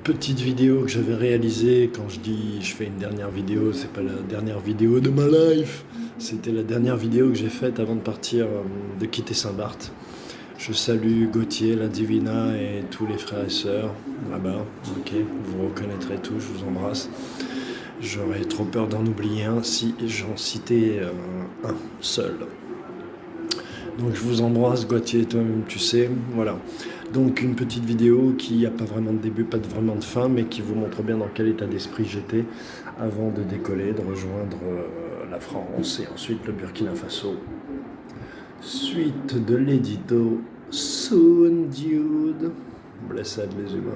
petite vidéo que j'avais réalisée. Quand je dis je fais une dernière vidéo, c'est pas la dernière vidéo de ma life. C'était la dernière vidéo que j'ai faite avant de partir, de quitter Saint-Barth. Je salue Gauthier, la Divina et tous les frères et sœurs là-bas. Ok, vous reconnaîtrez tous, je vous embrasse. J'aurais trop peur d'en oublier un si j'en citais un seul. Donc je vous embrasse, Gauthier, toi-même tu sais, voilà. Donc une petite vidéo qui n'a pas vraiment de début, pas vraiment de fin, mais qui vous montre bien dans quel état d'esprit j'étais avant de décoller, de rejoindre la France et ensuite le Burkina Faso. Suite de l'édito, Soon Dude, blessed les humains.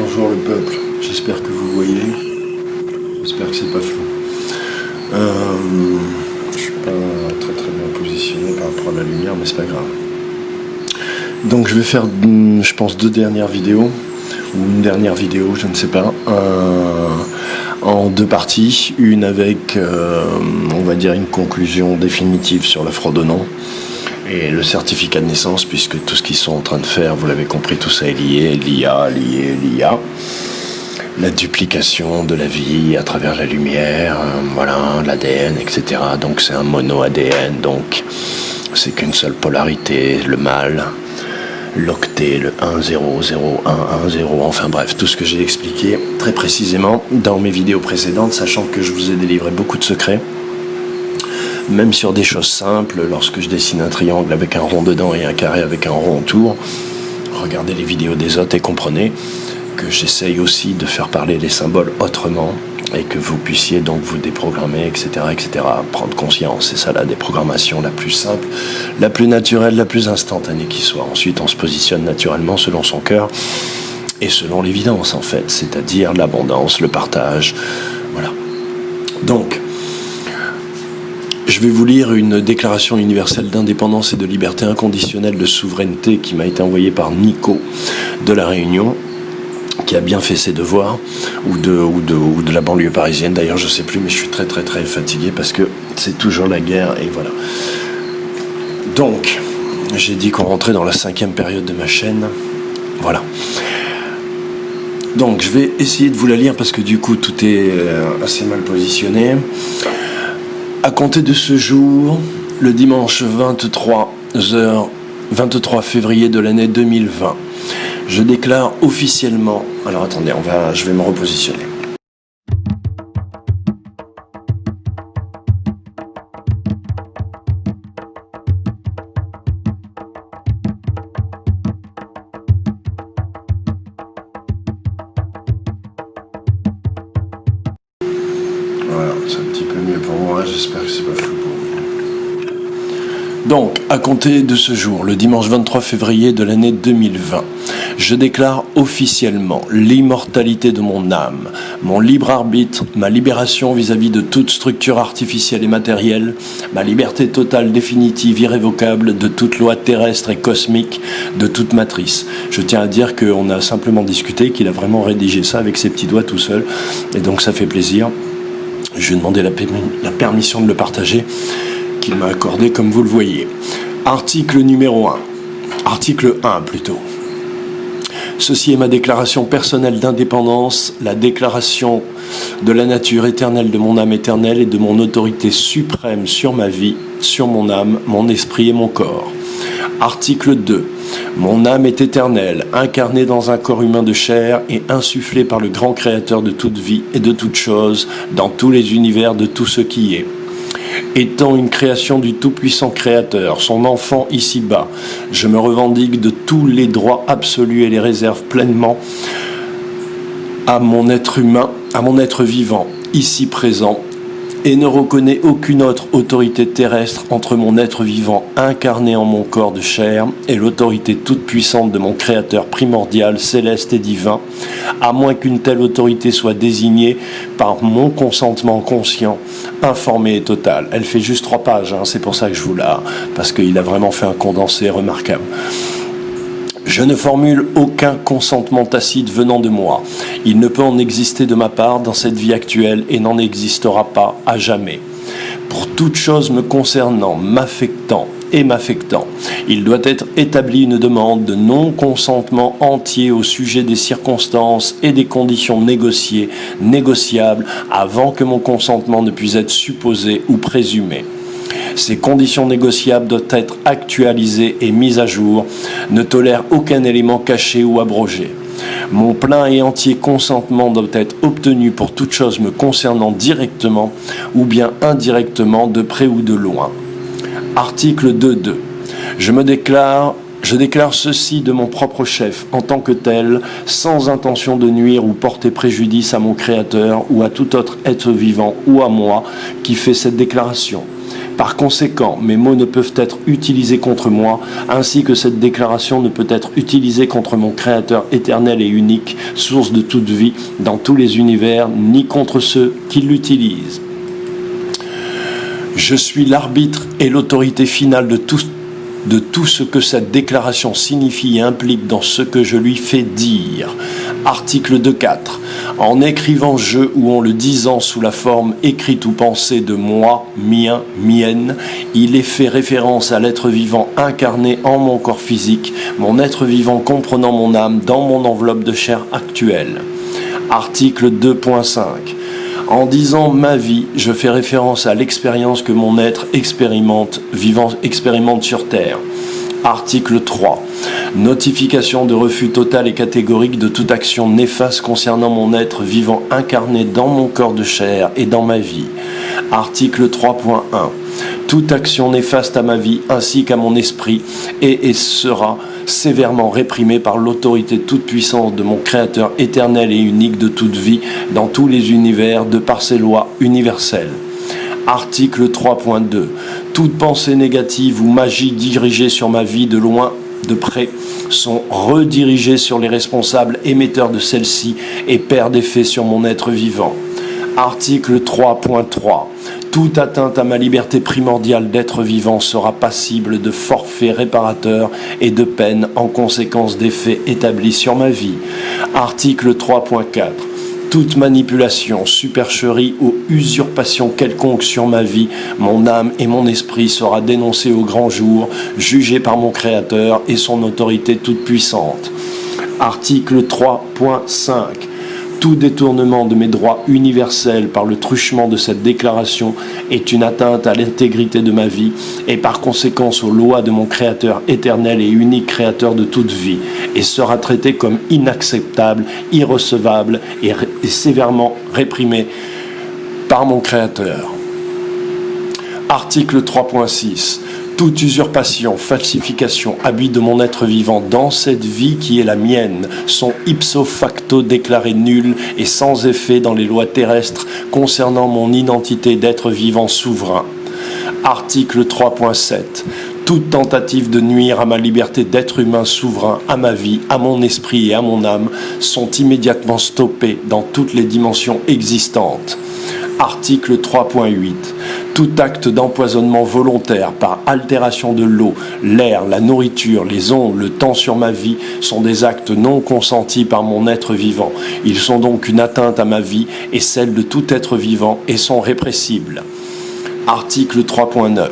Bonjour le peuple, j'espère que vous voyez, j'espère que c'est pas flou. Je suis pas très bien positionné par rapport à la lumière, mais c'est pas grave. Donc je vais faire, je pense, deux dernières vidéos, ou une dernière vidéo, je ne sais pas, en deux parties. Une avec, on va dire, une conclusion définitive sur la fraude au nom et le certificat de naissance, puisque tout ce qu'ils sont en train de faire, vous l'avez compris, tout ça est lié, l'IA, la duplication de la vie à travers la lumière, voilà, l'ADN, etc. Donc c'est un mono-ADN, donc c'est qu'une seule polarité, le mâle, l'octet, le 1, 0, 0, 1, 1, 0, enfin bref, tout ce que j'ai expliqué très précisément dans mes vidéos précédentes, sachant que je vous ai délivré beaucoup de secrets, même sur des choses simples, lorsque je dessine un triangle avec un rond dedans et un carré avec un rond autour. Regardez les vidéos des autres et comprenez que j'essaye aussi de faire parler les symboles autrement et que vous puissiez donc vous déprogrammer, etc., prendre conscience. C'est ça la déprogrammation la plus simple, la plus naturelle, la plus instantanée qui soit. Ensuite, on se positionne naturellement selon son cœur et selon l'évidence, en fait, c'est-à-dire l'abondance, le partage, voilà. Donc, je vais vous lire une déclaration universelle d'indépendance et de liberté inconditionnelle de souveraineté qui m'a été envoyée par Nico de La Réunion, qui a bien fait ses devoirs, ou de la banlieue parisienne, d'ailleurs je sais plus, mais je suis très fatigué parce que c'est toujours la guerre, et voilà. Donc, j'ai dit qu'on rentrait dans la 5e période de ma chaîne, voilà. Donc, je vais essayer de vous la lire parce que du coup, tout est assez mal positionné. À compter de ce jour, le dimanche 23 février de l'année 2020, je déclare officiellement... Alors attendez, je vais me repositionner. Voilà, c'est un petit peu mieux pour moi, j'espère que c'est pas flou pour vous. Donc, à compter de ce jour, le dimanche 23 février de l'année 2020, je déclare officiellement l'immortalité de mon âme, mon libre arbitre, ma libération vis-à-vis de toute structure artificielle et matérielle, ma liberté totale, définitive, irrévocable de toute loi terrestre et cosmique, de toute matrice. Je tiens à dire qu'on a simplement discuté, qu'il a vraiment rédigé ça avec ses petits doigts tout seul, et donc ça fait plaisir. Je lui ai demandé la permission de le partager, qu'il m'a accordé comme vous le voyez. Article numéro 1. Article 1 plutôt. Ceci est ma déclaration personnelle d'indépendance, la déclaration de la nature éternelle de mon âme éternelle et de mon autorité suprême sur ma vie, sur mon âme, mon esprit et mon corps. Article 2. Mon âme est éternelle, incarnée dans un corps humain de chair et insufflée par le grand créateur de toute vie et de toute chose, dans tous les univers de tout ce qui est. Étant une création du tout-puissant créateur, son enfant ici-bas, je me revendique de tous les droits absolus et les réserve pleinement à mon être humain, à mon être vivant, ici présent, et ne reconnais aucune autre autorité terrestre entre mon être vivant incarné en mon corps de chair et l'autorité toute puissante de mon créateur primordial, céleste et divin, à moins qu'une telle autorité soit désignée par mon consentement conscient, informé et total. Elle fait juste 3 pages, hein, c'est pour ça que je vous la... parce qu'il a vraiment fait un condensé remarquable. Je ne formule aucun consentement tacite venant de moi. Il ne peut en exister de ma part dans cette vie actuelle et n'en existera pas à jamais. Pour toute chose me concernant, m'affectant et m'affectant, il doit être établi une demande de non-consentement entier au sujet des circonstances et des conditions négociables, avant que mon consentement ne puisse être supposé ou présumé. Ces conditions négociables doivent être actualisées et mises à jour, ne tolèrent aucun élément caché ou abrogé. Mon plein et entier consentement doit être obtenu pour toute chose me concernant directement ou bien indirectement, de près ou de loin. Article 2.2. Je déclare ceci de mon propre chef, en tant que tel, sans intention de nuire ou porter préjudice à mon Créateur ou à tout autre être vivant ou à moi qui fait cette déclaration. Par conséquent, mes mots ne peuvent être utilisés contre moi, ainsi que cette déclaration ne peut être utilisée contre mon Créateur éternel et unique, source de toute vie, dans tous les univers, ni contre ceux qui l'utilisent. Je suis l'arbitre et l'autorité finale de tout ce que cette déclaration signifie et implique dans ce que je lui fais dire. Article 2.4. En écrivant je ou en le disant sous la forme écrite ou pensée de moi, mien, mienne, il est fait référence à l'être vivant incarné en mon corps physique, mon être vivant comprenant mon âme dans mon enveloppe de chair actuelle. Article 2.5. En disant ma vie, je fais référence à l'expérience que mon être expérimente sur Terre. Article 3. Notification de refus total et catégorique de toute action néfaste concernant mon être vivant incarné dans mon corps de chair et dans ma vie. Article 3.1. Toute action néfaste à ma vie ainsi qu'à mon esprit est et sera sévèrement réprimée par l'autorité toute-puissante de mon Créateur éternel et unique de toute vie dans tous les univers de par ses lois universelles. Article 3.2. Toute pensée négative ou magie dirigée sur ma vie de loin, de près, sont redirigées sur les responsables émetteurs de celle-ci et perdent effet sur mon être vivant. Article 3.3. Toute atteinte à ma liberté primordiale d'être vivant sera passible de forfait réparateur et de peine en conséquence des faits établis sur ma vie. Article 3.4. Toute manipulation, supercherie ou usurpation quelconque sur ma vie, mon âme et mon esprit sera dénoncée au grand jour, jugée par mon Créateur et son autorité toute puissante. Article 3.5. Tout détournement de mes droits universels par le truchement de cette déclaration est une atteinte à l'intégrité de ma vie et par conséquent aux lois de mon Créateur éternel et unique Créateur de toute vie et sera traité comme inacceptable, irrecevable et sévèrement réprimé par mon Créateur. Article 3.6. Toute usurpation, falsification, abus de mon être vivant dans cette vie qui est la mienne sont ipso facto déclarés nuls et sans effet dans les lois terrestres concernant mon identité d'être vivant souverain. Article 3.7. Toute tentative de nuire à ma liberté d'être humain souverain, à ma vie, à mon esprit et à mon âme sont immédiatement stoppées dans toutes les dimensions existantes. Article 3.8. Tout acte d'empoisonnement volontaire par altération de l'eau, l'air, la nourriture, les ondes, le temps sur ma vie sont des actes non consentis par mon être vivant. Ils sont donc une atteinte à ma vie et celle de tout être vivant et sont répressibles. Article 3.9.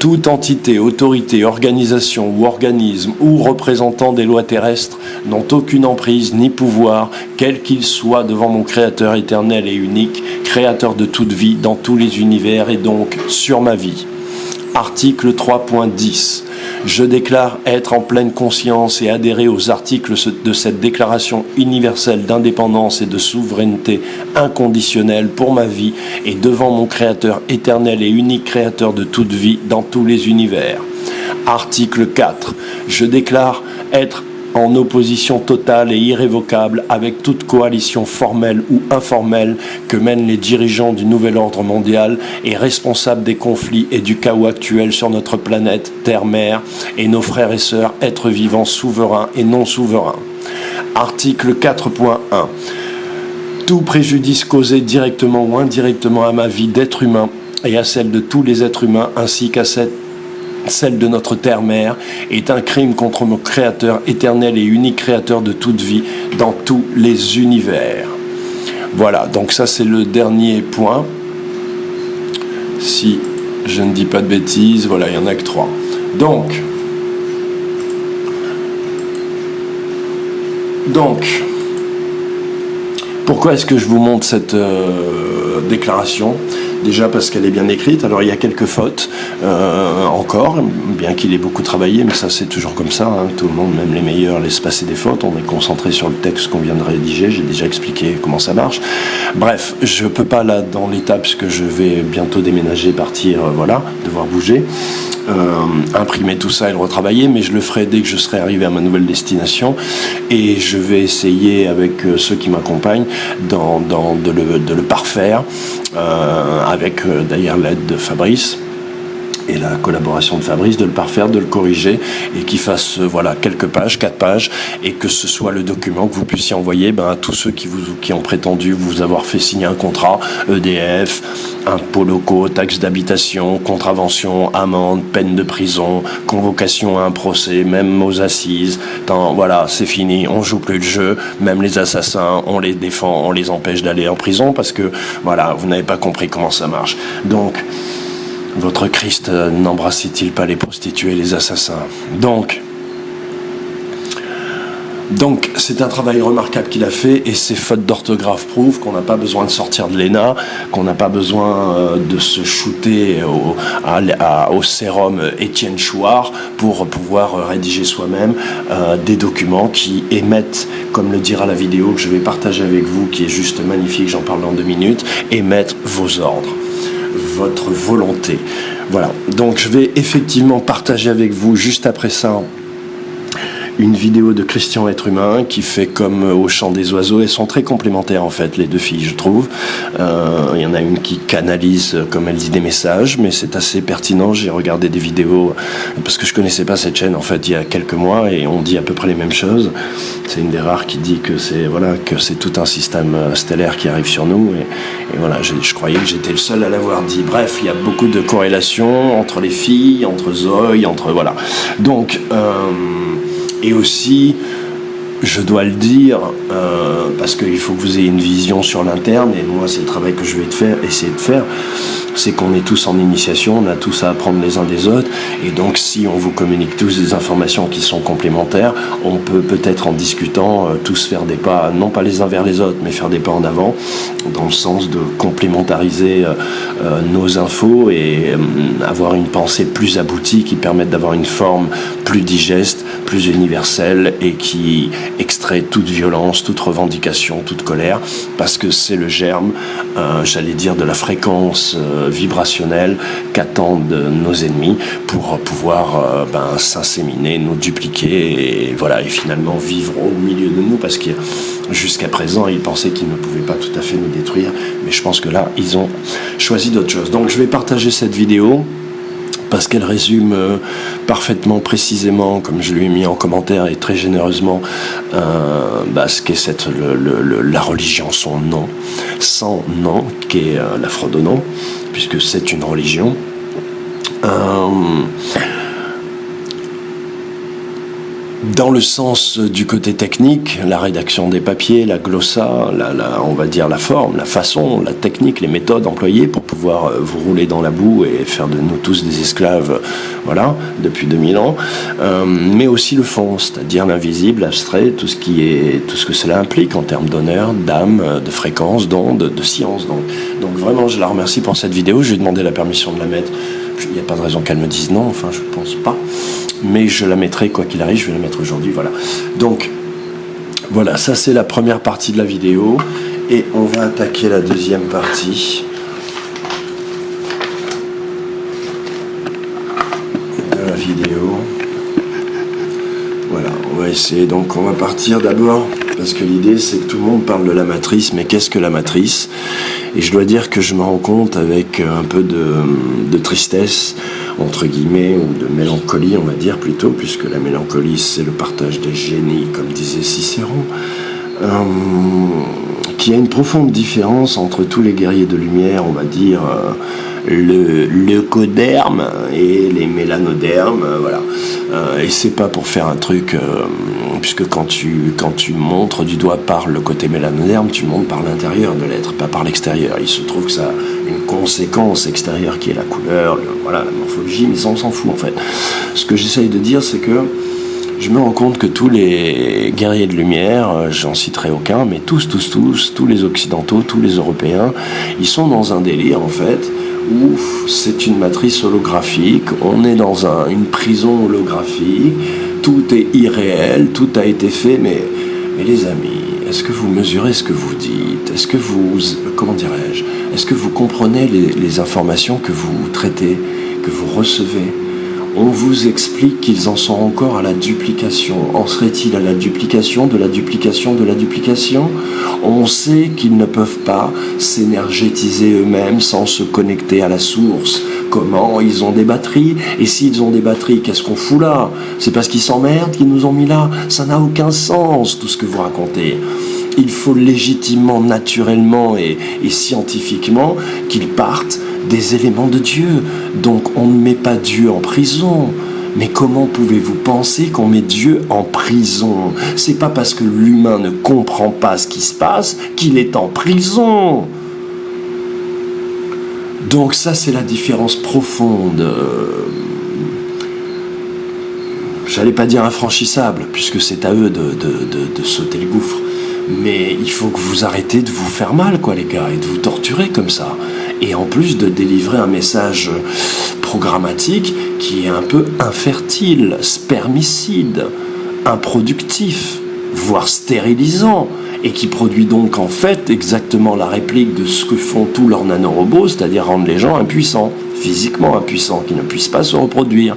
Toute entité, autorité, organisation ou organisme ou représentant des lois terrestres n'ont aucune emprise ni pouvoir, quel qu'il soit, devant mon Créateur éternel et unique, Créateur de toute vie dans tous les univers et donc sur ma vie. Article 3.10. Je déclare être en pleine conscience et adhérer aux articles de cette déclaration universelle d'indépendance et de souveraineté inconditionnelle pour ma vie et devant mon Créateur éternel et unique Créateur de toute vie dans tous les univers. Article 4. Je déclare être en opposition totale et irrévocable avec toute coalition formelle ou informelle que mènent les dirigeants du nouvel ordre mondial et responsables des conflits et du chaos actuel sur notre planète, Terre-Mère, et nos frères et sœurs, êtres vivants souverains et non souverains. Article 4.1. Tout préjudice causé directement ou indirectement à ma vie d'être humain et à celle de tous les êtres humains ainsi qu'à celle de notre terre-mère, est un crime contre mon Créateur éternel et unique Créateur de toute vie dans tous les univers. Voilà, donc ça c'est le dernier point. Si je ne dis pas de bêtises, voilà, il n'y en a que 3. Donc, pourquoi est-ce que je vous montre cette déclaration ? Déjà parce qu'elle est bien écrite, alors il y a quelques fautes encore, bien qu'il ait beaucoup travaillé, mais ça c'est toujours comme ça, hein. Tout le monde, même les meilleurs, laisse passer des fautes, on est concentré sur le texte qu'on vient de rédiger, j'ai déjà expliqué comment ça marche. Bref, je peux pas là dans l'état, puisque je vais bientôt déménager, partir, voilà, devoir bouger, imprimer tout ça et le retravailler, mais je le ferai dès que je serai arrivé à ma nouvelle destination, et je vais essayer avec ceux qui m'accompagnent de le parfaire, avec d'ailleurs l'aide de Fabrice et la collaboration de Fabrice, de le parfaire, de le corriger et qu'il fasse voilà, quelques pages, 4 pages, et que ce soit le document que vous puissiez envoyer à tous ceux qui ont prétendu vous avoir fait signer un contrat, EDF, impôts locaux, taxes d'habitation, contravention, amende, peine de prison, convocation à un procès, même aux assises. Voilà, c'est fini, on joue plus le jeu, même les assassins, on les défend, on les empêche d'aller en prison parce que voilà, vous n'avez pas compris comment ça marche. Donc, votre Christ n'embrassait-il pas les prostituées et les assassins ? Donc, c'est un travail remarquable qu'il a fait, et ses fautes d'orthographe prouvent qu'on n'a pas besoin de sortir de l'ENA, qu'on n'a pas besoin de se shooter au sérum Étienne Chouard pour pouvoir rédiger soi-même des documents qui émettent, comme le dira la vidéo que je vais partager avec vous, qui est juste magnifique, j'en parle dans 2 minutes, émettre vos ordres, votre volonté. Voilà, donc je vais effectivement partager avec vous juste après ça une vidéo de Christian Être Humain qui fait comme au chant des oiseaux. Elles sont très complémentaires en fait, les 2 filles, je trouve. Il y en a une qui canalise, comme elle dit, des messages, mais c'est assez pertinent. J'ai regardé des vidéos parce que je connaissais pas cette chaîne en fait il y a quelques mois, et on dit à peu près les mêmes choses. C'est une des rares qui dit que c'est tout un système stellaire qui arrive sur nous, et voilà, je croyais que j'étais le seul à l'avoir dit. Bref, il y a beaucoup de corrélations entre les filles, entre Zoé, voilà. Donc et aussi, je dois le dire, parce qu'il faut que vous ayez une vision sur l'interne, et moi c'est le travail que je vais essayer de faire, c'est qu'on est tous en initiation, on a tous à apprendre les uns des autres, et donc si on vous communique tous des informations qui sont complémentaires, on peut peut-être en discutant tous faire des pas, non pas les uns vers les autres, mais faire des pas en avant, dans le sens de complémentariser nos infos et avoir une pensée plus aboutie qui permette d'avoir une forme plus digeste, plus universelle, et qui extrait toute violence, toute revendication, toute colère, parce que c'est le germe, j'allais dire, de la fréquence vibrationnelle qu'attendent nos ennemis pour pouvoir s'inséminer, nous dupliquer, et voilà, et finalement vivre au milieu de nous, parce que jusqu'à présent ils pensaient qu'ils ne pouvaient pas tout à fait nous détruire, mais je pense que là ils ont choisi d'autres choses. Donc je vais partager cette vidéo parce qu'elle résume parfaitement, précisément, comme je lui ai mis en commentaire et très généreusement, ce qu'est la religion, son nom, qui est la Frodonon, puisque c'est une religion. Dans le sens du côté technique, la rédaction des papiers, la glossa, on va dire la forme, la façon, la technique, les méthodes employées pour pouvoir vous rouler dans la boue et faire de nous tous des esclaves, voilà, depuis 2000 ans, mais aussi le fond, c'est-à-dire l'invisible, l'abstrait, tout ce que cela implique en termes d'honneur, d'âme, de fréquence, d'onde, de science. Donc vraiment, je la remercie pour cette vidéo. Je lui ai demandé la permission de la mettre. Il n'y a pas de raison qu'elle me dise non, enfin je pense pas. Mais je la mettrai, quoi qu'il arrive, je vais la mettre aujourd'hui, voilà. Donc, voilà, ça c'est la première partie de la vidéo, et on va attaquer la deuxième partie de la vidéo. Voilà, on va essayer, donc on va partir d'abord, parce que l'idée c'est que tout le monde parle de la matrice, mais qu'est-ce que la matrice ? Et je dois dire que je me rends compte avec un peu de tristesse, entre guillemets, ou de mélancolie, on va dire plutôt, puisque la mélancolie, c'est le partage des génies, comme disait Cicéron, qu'il y a une profonde différence entre tous les guerriers de lumière, on va dire, leucodermes et les mélanodermes, voilà. Et c'est pas pour faire un truc, puisque quand tu montres du doigt par le côté mélanoderme, tu montres par l'intérieur de l'être, pas par l'extérieur. Il se trouve que ça a une conséquence extérieure qui est la couleur, voilà, la morphologie, mais ça on s'en fout en fait. Ce que j'essaye de dire, c'est que je me rends compte que tous les guerriers de lumière, j'en citerai aucun, mais tous les occidentaux, tous les européens, ils sont dans un délire en fait, où c'est une matrice holographique, on est dans une prison holographique, tout est irréel, tout a été fait, mais les amis, est-ce que vous mesurez ce que vous dites? Est-ce que vous, comment dirais-je, est-ce que vous comprenez les informations que vous traitez, que vous recevez? On vous explique qu'ils en sont encore à la duplication. En serait-il à la duplication de la duplication de la duplication? On sait qu'ils ne peuvent pas s'énergétiser eux-mêmes sans se connecter à la source. Comment? Ils ont des batteries. Et s'ils ont des batteries, qu'est-ce qu'on fout là? C'est parce qu'ils s'emmerdent qu'ils nous ont mis là? Ça n'a aucun sens, tout ce que vous racontez. Il faut légitimement, naturellement et scientifiquement qu'ils partent des éléments de Dieu. Donc on ne met pas Dieu en prison. Mais comment pouvez-vous penser qu'on met Dieu en prison? C'est pas parce que l'humain ne comprend pas ce qui se passe qu'il est en prison. Donc ça, c'est la différence profonde. J'allais pas dire infranchissable, puisque c'est à eux de sauter le gouffre. Mais il faut que vous arrêtez de vous faire mal, quoi, les gars, et de vous torturer comme ça. Et en plus de délivrer un message programmatique qui est un peu infertile, spermicide, improductif, voire stérilisant, et qui produit donc en fait exactement la réplique de ce que font tous leurs nanorobots, c'est-à-dire rendre les gens impuissants, physiquement impuissants, qui ne puissent pas se reproduire.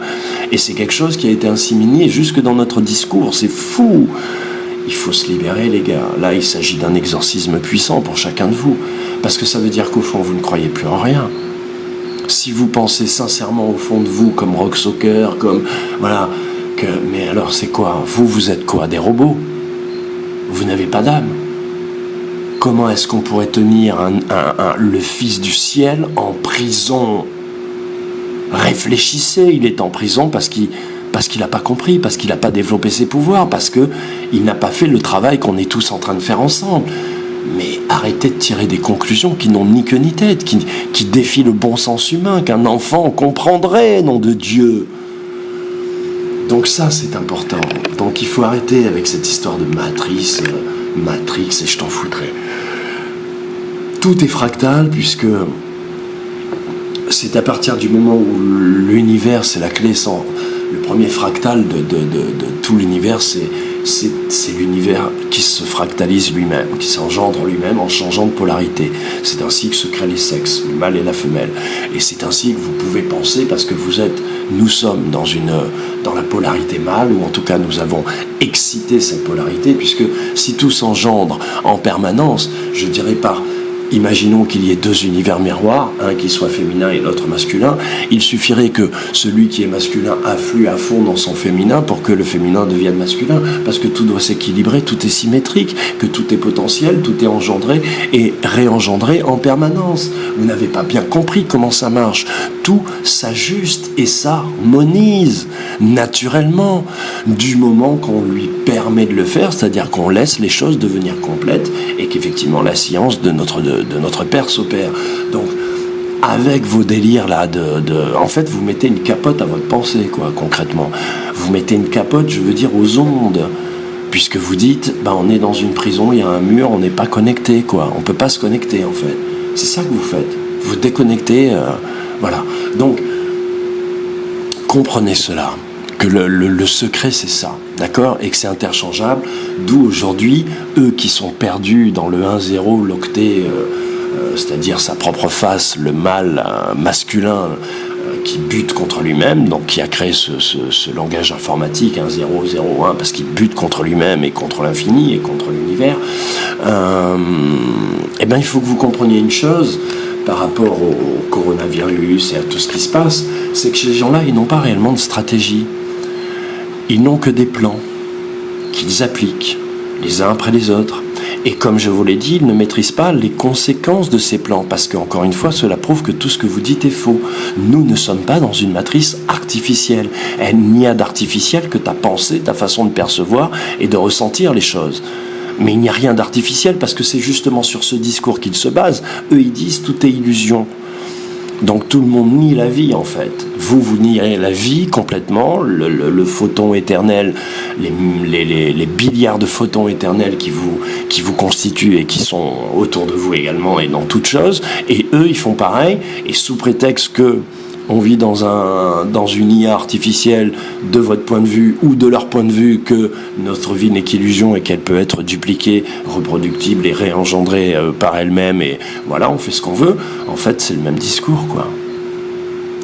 Et c'est quelque chose qui a été inséminé jusque dans notre discours, c'est fou. Il faut se libérer, les gars. Là, il s'agit d'un exorcisme puissant pour chacun de vous. Parce que ça veut dire qu'au fond, vous ne croyez plus en rien. Si vous pensez sincèrement au fond de vous, comme Rock Soccer, comme... Voilà. Mais alors, c'est quoi? Vous êtes quoi? Des robots? Vous n'avez pas d'âme? Comment est-ce qu'on pourrait tenir le Fils du ciel en prison? Réfléchissez, il est en prison parce qu'il n'a pas compris, parce qu'il n'a pas développé ses pouvoirs, parce qu'il n'a pas fait le travail qu'on est tous en train de faire ensemble. Mais arrêtez de tirer des conclusions qui n'ont ni queue ni tête, qui défient le bon sens humain, qu'un enfant comprendrait, nom de Dieu. Donc ça, c'est important. Donc il faut arrêter avec cette histoire de matrice, Matrix, et je t'en foutrais. Tout est fractal, puisque c'est à partir du moment où l'univers, c'est la clé sans... Le premier fractal de tout l'univers, c'est l'univers qui se fractalise lui-même, qui s'engendre lui-même en changeant de polarité. C'est ainsi que se créent les sexes, le mâle et la femelle. Et c'est ainsi que vous pouvez penser, parce que nous sommes dans la polarité mâle, ou en tout cas nous avons excité cette polarité, puisque si tout s'engendre en permanence, je dirais par... Imaginons qu'il y ait deux univers miroirs, un qui soit féminin et l'autre masculin. Il suffirait que celui qui est masculin afflue à fond dans son féminin pour que le féminin devienne masculin, parce que tout doit s'équilibrer, tout est symétrique, que tout est potentiel, tout est engendré et réengendré en permanence. Vous n'avez pas bien compris comment ça marche. Tout s'ajuste et s'harmonise naturellement du moment qu'on lui permet de le faire, c'est-à-dire qu'on laisse les choses devenir complètes et qu'effectivement la science de notre Père s'opère. Donc, avec vos délires là, en fait, vous mettez une capote à votre pensée, quoi, concrètement. Vous mettez une capote, je veux dire, aux ondes, puisque vous dites, on est dans une prison, il y a un mur, on n'est pas connecté, quoi. On peut pas se connecter, en fait. C'est ça que vous faites. Vous déconnectez, voilà. Donc, comprenez cela. Que le secret, c'est ça, d'accord? Et que c'est interchangeable, d'où aujourd'hui, eux qui sont perdus dans le 1-0, l'octet, c'est-à-dire sa propre face, le mâle masculin qui bute contre lui-même, donc qui a créé ce langage informatique, 1-0-0-1, parce qu'il bute contre lui-même et contre l'infini et contre l'univers, il faut que vous compreniez une chose, par rapport au coronavirus et à tout ce qui se passe, c'est que ces gens-là, ils n'ont pas réellement de stratégie. Ils n'ont que des plans qu'ils appliquent les uns après les autres. Et comme je vous l'ai dit, ils ne maîtrisent pas les conséquences de ces plans, parce qu'encore une fois, cela prouve que tout ce que vous dites est faux. Nous ne sommes pas dans une matrice artificielle. Il n'y a d'artificiel que ta pensée, ta façon de percevoir et de ressentir les choses. Mais il n'y a rien d'artificiel, parce que c'est justement sur ce discours qu'ils se basent. Eux, ils disent tout est illusion. Donc tout le monde nie la vie en fait. Vous niez la vie complètement, le photon éternel, les billiards de photons éternels qui vous constituent et qui sont autour de vous également et dans toute chose. Et eux, ils font pareil, et sous prétexte que on vit dans une IA artificielle de votre point de vue ou de leur point de vue, que notre vie n'est qu'illusion et qu'elle peut être dupliquée, reproductible et réengendrée par elle-même, et voilà, on fait ce qu'on veut. En fait, c'est le même discours, quoi.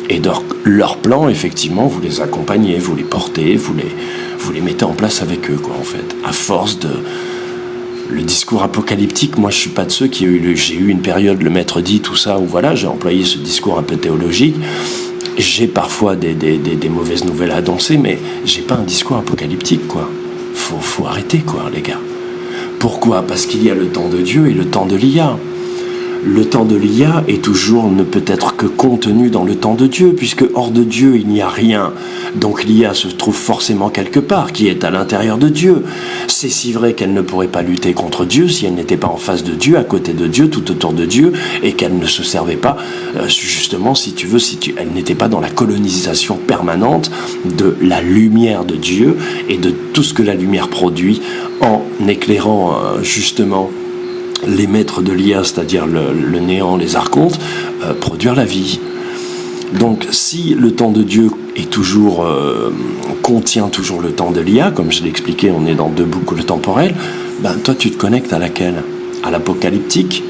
Et donc, leurs plans, effectivement, vous les accompagnez, vous les portez, vous les mettez en place avec eux, quoi, en fait. À force de... Le discours apocalyptique, moi je suis pas de ceux j'ai eu une période, le maître dit, tout ça, où voilà, j'ai employé ce discours un peu théologique. J'ai parfois des mauvaises nouvelles à annoncer, mais j'ai pas un discours apocalyptique, quoi. Faut arrêter, quoi, les gars. Pourquoi ? Parce qu'il y a le temps de Dieu et le temps de l'IA. Le temps de l'IA est toujours, ne peut être que contenu dans le temps de Dieu, puisque hors de Dieu, il n'y a rien. Donc l'IA se trouve forcément quelque part, qui est à l'intérieur de Dieu. C'est si vrai qu'elle ne pourrait pas lutter contre Dieu si elle n'était pas en face de Dieu, à côté de Dieu, tout autour de Dieu, et qu'elle ne se servait pas, justement, elle n'était pas dans la colonisation permanente de la lumière de Dieu et de tout ce que la lumière produit en éclairant, justement, les maîtres de l'IA, c'est-à-dire le néant, les archontes, produire la vie. Donc si le temps de Dieu est toujours, contient toujours le temps de l'IA, comme je l'ai expliqué, on est dans deux boucles temporelles, ben toi tu te connectes à laquelle ? À l'apocalyptique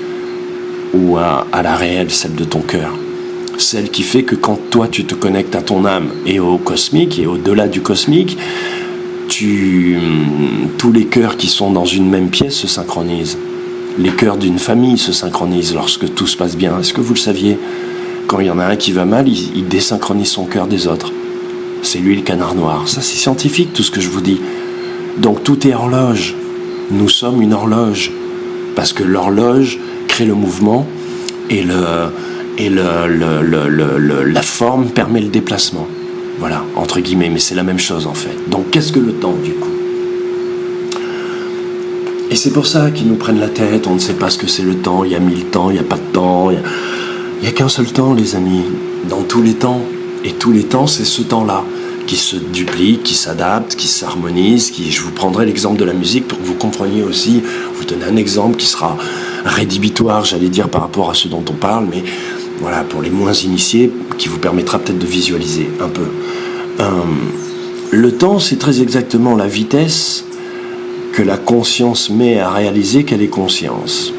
ou à la réelle, celle de ton cœur ? Celle qui fait que quand toi tu te connectes à ton âme et au cosmique et au-delà du cosmique, tous les cœurs qui sont dans une même pièce se synchronisent. Les cœurs d'une famille se synchronisent lorsque tout se passe bien. Est-ce que vous le saviez ? Quand il y en a un qui va mal, il désynchronise son cœur des autres. C'est lui le canard noir. Ça, c'est scientifique, tout ce que je vous dis. Donc tout est horloge. Nous sommes une horloge. Parce que l'horloge crée le mouvement et la forme permet le déplacement. Voilà, entre guillemets, mais c'est la même chose en fait. Donc qu'est-ce que le temps, du coup ? Et c'est pour ça qu'ils nous prennent la tête, on ne sait pas ce que c'est le temps, il y a 1000 temps, il n'y a pas de temps, il n'y a qu'un seul temps, les amis, dans tous les temps. Et tous les temps, c'est ce temps-là, qui se duplique, qui s'adapte, qui s'harmonise, je vous prendrai l'exemple de la musique pour que vous compreniez aussi, vous donner un exemple qui sera rédhibitoire, j'allais dire, par rapport à ce dont on parle, mais voilà, pour les moins initiés, qui vous permettra peut-être de visualiser un peu. Le temps, c'est très exactement la vitesse que la conscience met à réaliser qu'elle est conscience.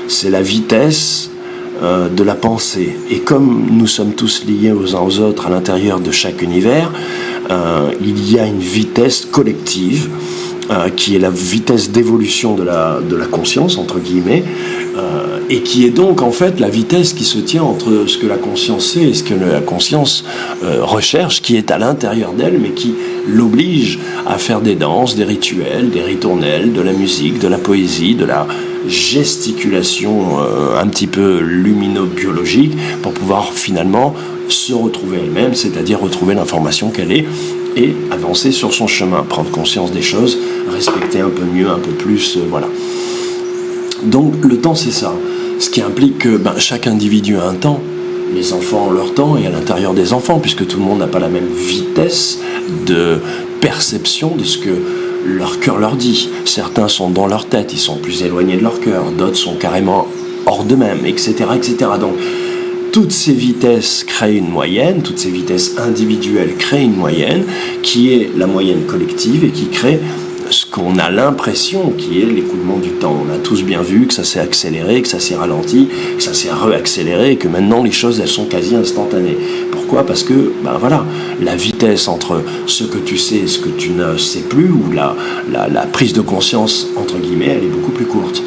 C'est la vitesse de la pensée. Et comme nous sommes tous liés aux uns aux autres à l'intérieur de chaque univers, il y a une vitesse collective qui est la vitesse d'évolution de la conscience, entre guillemets, et qui est donc en fait la vitesse qui se tient entre ce que la conscience sait et ce que la conscience recherche, qui est à l'intérieur d'elle, mais qui l'oblige à faire des danses, des rituels, des ritournelles, de la musique, de la poésie, de la gesticulation un petit peu lumino-biologique pour pouvoir finalement se retrouver elle-même, c'est-à-dire retrouver l'information qu'elle est et avancer sur son chemin, prendre conscience des choses, respecter un peu mieux, un peu plus, voilà. Donc le temps, c'est ça. Ce qui implique que chaque individu a un temps. Les enfants ont leur temps, et à l'intérieur des enfants, puisque tout le monde n'a pas la même vitesse de perception de ce que leur cœur leur dit. Certains sont dans leur tête, ils sont plus éloignés de leur cœur, d'autres sont carrément hors d'eux-mêmes, etc., etc. Donc toutes ces vitesses créent une moyenne, toutes ces vitesses individuelles créent une moyenne, qui est la moyenne collective et qui crée ce qu'on a l'impression qui est l'écoulement du temps. On a tous bien vu que ça s'est accéléré, que ça s'est ralenti, que ça s'est réaccéléré et que maintenant les choses elles sont quasi instantanées. Pourquoi ? Parce que voilà, la vitesse entre ce que tu sais et ce que tu ne sais plus, ou la prise de conscience entre guillemets, elle est beaucoup plus courte.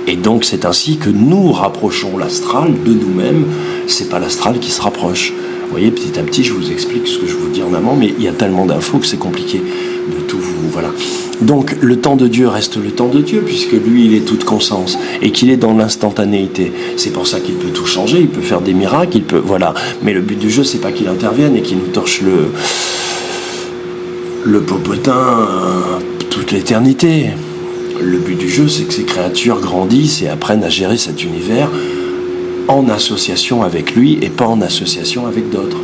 Et donc c'est ainsi que nous rapprochons l'astral de nous-mêmes. C'est pas l'astral qui se rapproche. Vous voyez, petit à petit, je vous explique ce que je vous dis en amont, mais il y a tellement d'infos que c'est compliqué de tout vous... Voilà. Donc le temps de Dieu reste le temps de Dieu, puisque lui, il est toute conscience, et qu'il est dans l'instantanéité. C'est pour ça qu'il peut tout changer, il peut faire des miracles, il peut... Voilà. Mais le but du jeu, c'est pas qu'il intervienne et qu'il nous torche le popotin toute l'éternité. Le but du jeu, c'est que ces créatures grandissent et apprennent à gérer cet univers en association avec lui et pas en association avec d'autres.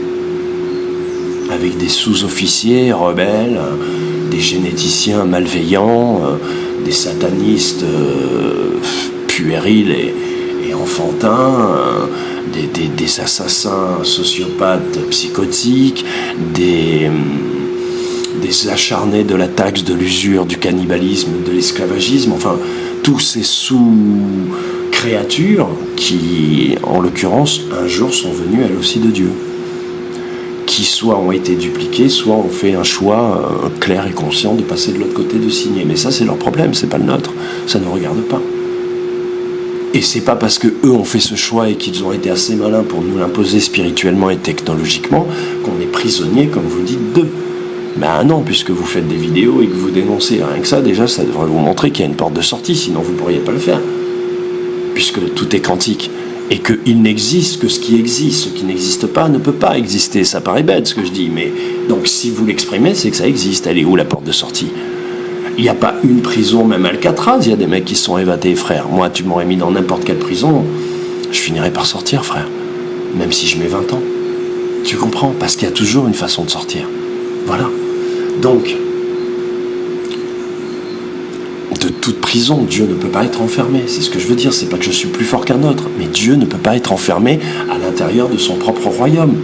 Avec des sous-officiers rebelles, des généticiens malveillants, des satanistes puérils et enfantins, des assassins sociopathes psychotiques, des acharnés de la taxe, de l'usure, du cannibalisme, de l'esclavagisme, enfin, tous ces sous-créatures qui, en l'occurrence, un jour sont venues elles aussi de Dieu, qui soit ont été dupliquées, soit ont fait un choix clair et conscient de passer de l'autre côté, de signer. Mais ça, c'est leur problème, c'est pas le nôtre, ça ne nous regarde pas. Et c'est pas parce que eux ont fait ce choix et qu'ils ont été assez malins pour nous l'imposer spirituellement et technologiquement qu'on est prisonnier, comme vous dites, d'eux. Ben non, puisque vous faites des vidéos et que vous dénoncez, rien que ça, déjà, ça devrait vous montrer qu'il y a une porte de sortie, sinon vous ne pourriez pas le faire. Puisque tout est quantique. Et qu'il n'existe que ce qui existe. Ce qui n'existe pas ne peut pas exister. Ça paraît bête, ce que je dis, mais... Donc, si vous l'exprimez, c'est que ça existe. Elle est où, la porte de sortie? Il n'y a pas une prison, même Alcatraz, il y a des mecs qui se sont évadés, frère. Moi, tu m'aurais mis dans n'importe quelle prison, je finirais par sortir, frère. Même si je mets 20 ans. Tu comprends? Parce qu'il y a toujours une façon de sortir. Voilà. Donc, de toute prison, Dieu ne peut pas être enfermé. C'est ce que je veux dire. C'est pas que je suis plus fort qu'un autre, mais Dieu ne peut pas être enfermé à l'intérieur de son propre royaume.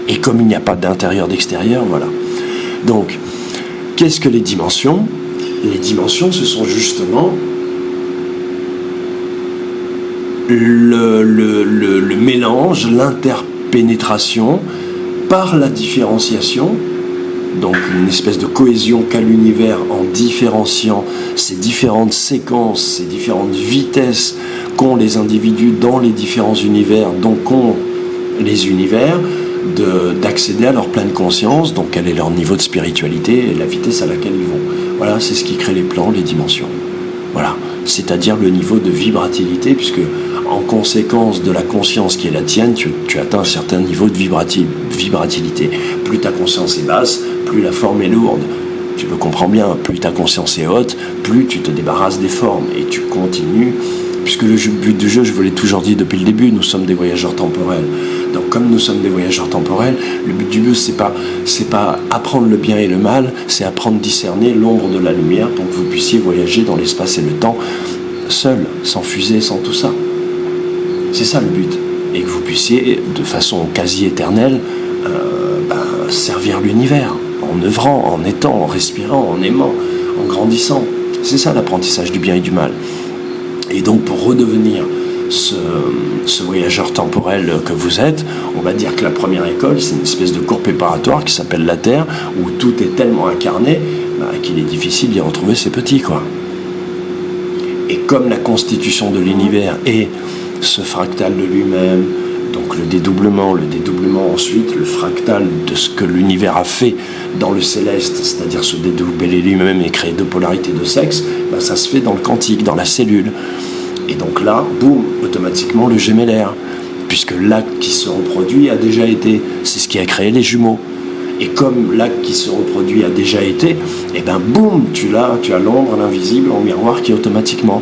Et comme il n'y a pas d'intérieur d'extérieur, voilà. Donc, qu'est-ce que les dimensions? Les dimensions, ce sont justement le mélange, l'interpénétration par la différenciation. Donc une espèce de cohésion qu'a l'univers en différenciant ces différentes séquences, ces différentes vitesses qu'ont les individus dans les différents univers, donc qu'ont les univers, d'accéder à leur pleine conscience, donc quel est leur niveau de spiritualité et la vitesse à laquelle ils vont. Voilà, c'est ce qui crée les plans, les dimensions. Voilà, c'est-à-dire le niveau de vibratilité, puisque en conséquence de la conscience qui est la tienne, tu atteins un certain niveau de vibratilité. Plus ta conscience est basse, plus la forme est lourde. Tu le comprends bien, plus ta conscience est haute, plus tu te débarrasses des formes et tu continues. Puisque le but du jeu, je vous l'ai toujours dit depuis le début, nous sommes des voyageurs temporels. Donc comme nous sommes des voyageurs temporels, le but du jeu, c'est pas apprendre le bien et le mal, c'est apprendre à discerner l'ombre de la lumière pour que vous puissiez voyager dans l'espace et le temps, seul, sans fusée, sans tout ça. C'est ça le but. Et que vous puissiez, de façon quasi éternelle, servir l'univers, en œuvrant, en étant, en respirant, en aimant, en grandissant. C'est ça l'apprentissage du bien et du mal. Et donc pour redevenir ce voyageur temporel que vous êtes, on va dire que la première école, c'est une espèce de cours préparatoire qui s'appelle la Terre, où tout est tellement incarné qu'il est difficile d'y retrouver ses petits, quoi. Et comme la constitution de l'univers est ce fractal de lui-même, donc le dédoublement ensuite, le fractal de ce que l'univers a fait dans le céleste, c'est-à-dire se dédoubler lui-même et créer deux polarités de sexe, ça se fait dans le quantique, dans la cellule. Et donc là, boum, automatiquement le gémellaire, puisque l'acte qui se reproduit a déjà été, c'est ce qui a créé les jumeaux. Et comme l'acte qui se reproduit a déjà été, et boum, tu as l'ombre, l'invisible en miroir qui est automatiquement.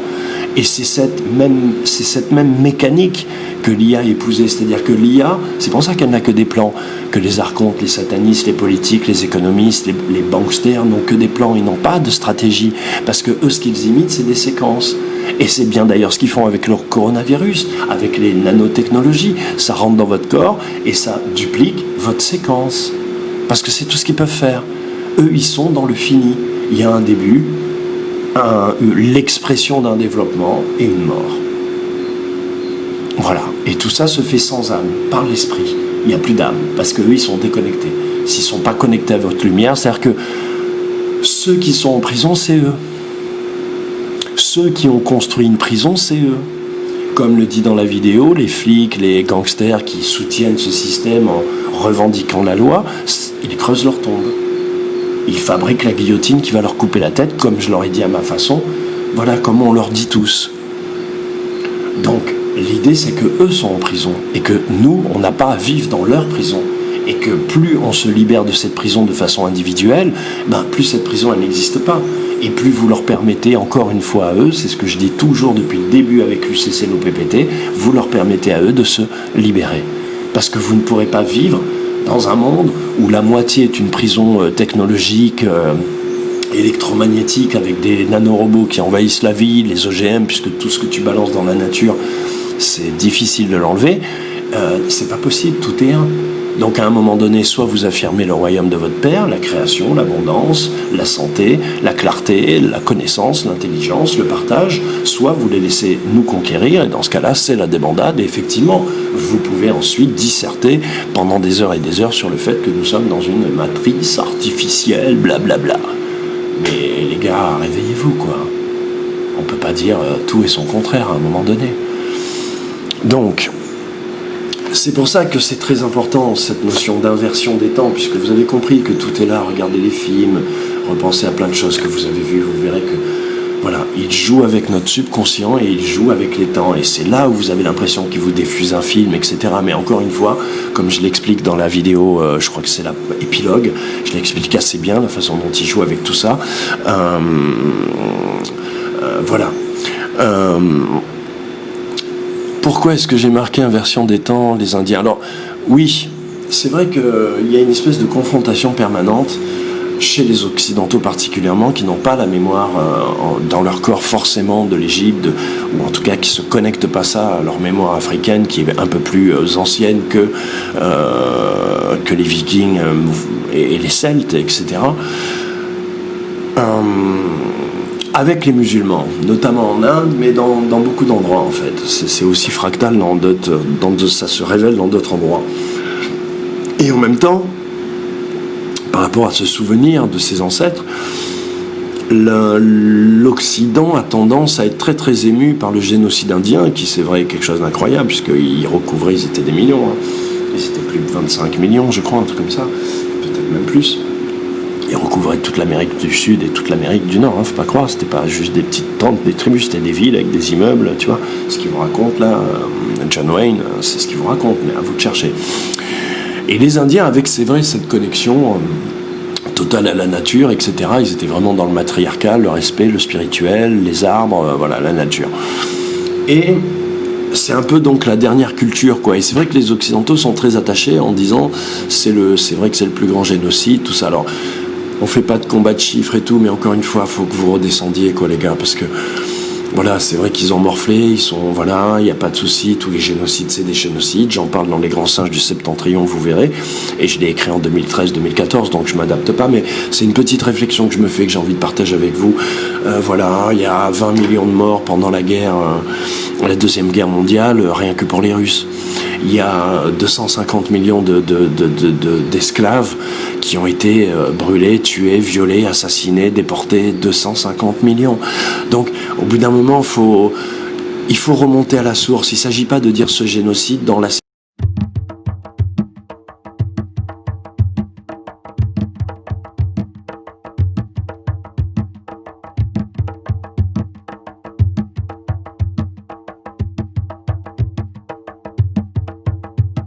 Et c'est cette même mécanique que l'IA a épousée. C'est-à-dire que l'IA, c'est pour ça qu'elle n'a que des plans, que les archontes, les satanistes, les politiques, les économistes, les banksters n'ont que des plans, ils n'ont pas de stratégie. Parce que eux, ce qu'ils imitent, c'est des séquences. Et c'est bien d'ailleurs ce qu'ils font avec leur coronavirus, avec les nanotechnologies. Ça rentre dans votre corps et ça duplique votre séquence. Parce que c'est tout ce qu'ils peuvent faire. Eux, ils sont dans le fini. Il y a un début, l'expression d'un développement et une mort. Voilà. Et tout ça se fait sans âme, par l'esprit. Il n'y a plus d'âme, parce qu'eux, ils sont déconnectés. S'ils ne sont pas connectés à votre lumière, c'est-à-dire que ceux qui sont en prison, c'est eux. Ceux qui ont construit une prison, c'est eux. Comme le dit dans la vidéo, les flics, les gangsters qui soutiennent ce système en revendiquant la loi, ils creusent leur tombe. Ils fabriquent la guillotine qui va leur couper la tête, comme je leur ai dit à ma façon. Voilà, comme on leur dit tous. Donc, l'idée, c'est que eux sont en prison et que nous, on n'a pas à vivre dans leur prison. Et que plus on se libère de cette prison de façon individuelle, plus cette prison, elle n'existe pas. Et plus vous leur permettez, encore une fois à eux, c'est ce que je dis toujours depuis le début avec l'UCC-l'OPPT, vous leur permettez à eux de se libérer. Parce que vous ne pourrez pas vivre dans un monde où la moitié est une prison technologique, électromagnétique, avec des nanorobots qui envahissent la ville, les OGM, puisque tout ce que tu balances dans la nature, c'est difficile de l'enlever. C'est pas possible, tout est un. Donc à un moment donné, soit vous affirmez le royaume de votre Père, la création, l'abondance, la santé, la clarté, la connaissance, l'intelligence, le partage, soit vous les laissez nous conquérir, et dans ce cas-là, c'est la débandade, et effectivement, vous pouvez ensuite disserter pendant des heures et des heures sur le fait que nous sommes dans une matrice artificielle, blablabla. Mais les gars, réveillez-vous, quoi. On peut pas dire tout et son contraire à un moment donné. Donc, c'est pour ça que c'est très important, cette notion d'inversion des temps, puisque vous avez compris que tout est là, regardez les films, repensez à plein de choses que vous avez vues, vous verrez que, voilà, il joue avec notre subconscient et il joue avec les temps, et c'est là où vous avez l'impression qu'il vous diffuse un film, etc. Mais encore une fois, comme je l'explique dans la vidéo, je crois que c'est l'épilogue, je l'explique assez bien, la façon dont il joue avec tout ça. Voilà. Pourquoi est-ce que j'ai marqué inversion des temps, les Indiens? Alors, oui, c'est vrai qu'il y a une espèce de confrontation permanente chez les Occidentaux particulièrement, qui n'ont pas la mémoire dans leur corps forcément de l'Égypte, ou en tout cas qui ne se connectent pas ça à leur mémoire africaine, qui est un peu plus ancienne que les Vikings et les Celtes, etc. Avec les musulmans, notamment en Inde, mais dans beaucoup d'endroits en fait. C'est aussi fractal ça se révèle dans d'autres endroits. Et en même temps, par rapport à ce souvenir de ses ancêtres, l'Occident a tendance à être très très ému par le génocide indien, qui c'est vrai quelque chose d'incroyable, puisqu'ils recouvraient, ils étaient des millions. Ils étaient plus de 25 millions, je crois, un truc comme ça, peut-être même plus. Ils recouvraient toute l'Amérique du Sud et toute l'Amérique du Nord, faut pas croire, c'était pas juste des petites tentes, des tribus, c'était des villes avec des immeubles, tu vois, ce qu'il vous raconte là, John Wayne, c'est ce qu'il vous raconte, mais à vous de chercher. Et les Indiens, avec, c'est vrai, cette connexion totale à la nature, etc., ils étaient vraiment dans le matriarcal, le respect, le spirituel, les arbres, voilà, la nature. Et c'est un peu donc la dernière culture, quoi. Et c'est vrai que les Occidentaux sont très attachés en disant c'est vrai que c'est le plus grand génocide, tout ça. Alors, on fait pas de combat de chiffres et tout, mais encore une fois, faut que vous redescendiez, quoi, les gars, parce que voilà, c'est vrai qu'ils ont morflé, il n'y a pas de souci, tous les génocides, c'est des génocides, j'en parle dans Les Grands Singes du Septentrion, vous verrez, et je l'ai écrit en 2013-2014, donc je m'adapte pas, mais c'est une petite réflexion que je me fais, que j'ai envie de partager avec vous. Voilà, il y a 20 millions de morts pendant la la Deuxième Guerre mondiale, rien que pour les Russes. Il y a 250 millions d'esclaves qui ont été brûlés, tués, violés, assassinés, déportés, 250 millions. Donc, au bout d'un moment, il faut remonter à la source. Il ne s'agit pas de dire ce génocide dans la